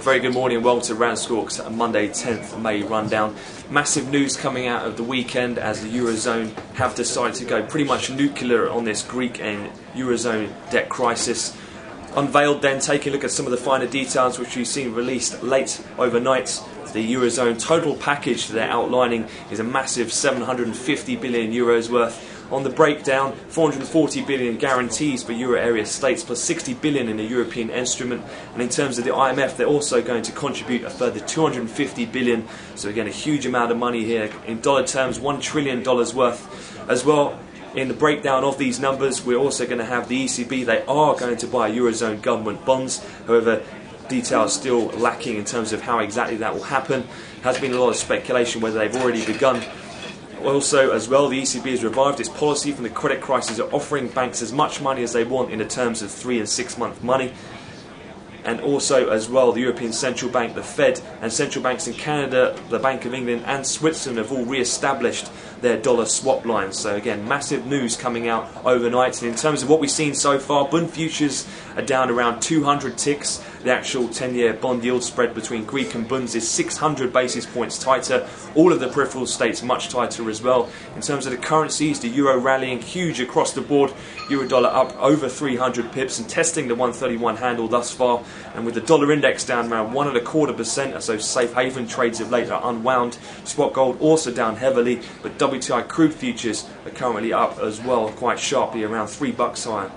Very good morning and welcome to RANsquawk's Monday 10th May rundown. Massive news coming out of the weekend as the Eurozone have decided to go pretty much nuclear on this Greek and Eurozone debt crisis. Unveiled then, taking a look at some of the finer details which we've seen released late overnight. The Eurozone total package they're outlining is a massive 750 billion euros worth. On the breakdown, 440 billion guarantees for euro area states plus 60 billion in a European instrument, and in terms of the IMF they're also going to contribute a further 250 billion, so again a huge amount of money here. In dollar terms, $1 trillion worth as well. In the breakdown of these numbers, we're also going to have the ECB. They are going to buy Eurozone government bonds, however details still lacking in terms of how exactly that will happen. There has been a lot of speculation whether they've already begun. Also, as well, the ECB has revived its policy from the credit crisis of offering banks as much money as they want in the terms of 3 and 6 month money. And also, as well, the European Central Bank, the Fed, and central banks in Canada, the Bank of England and Switzerland have all re-established their dollar swap lines. So again, massive news coming out overnight. And in terms of what we've seen so far, bond futures are down around 200 ticks. The actual 10-year bond yield spread between Greek and bunds is 600 basis points tighter. All of the peripheral states much tighter as well. In terms of the currencies, the euro rallying huge across the board. Euro dollar up over 300 pips and testing the 131 handle thus far. And with the dollar index down around 1.25% as those safe haven trades of late are unwound. Spot gold also down heavily, but WTI crude futures are currently up as well, quite sharply, around $3 higher.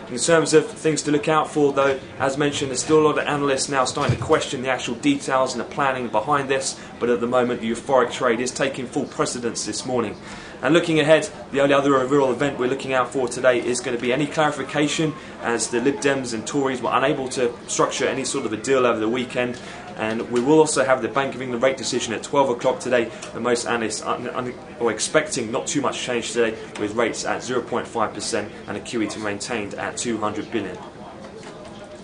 In terms of things to look out for though, as mentioned, there's still a lot of analysts now starting to question the actual details and the planning behind this, but at the moment the euphoric trade is taking full precedence this morning. And looking ahead, the only other real event we're looking out for today is going to be any clarification, as the Lib Dems and Tories were unable to structure any sort of a deal over the weekend. And we will also have the Bank of England rate decision at 12 o'clock today, and most analysts are expecting not too much change today, with rates at 0.5% and a QE to be maintained at 200 billion.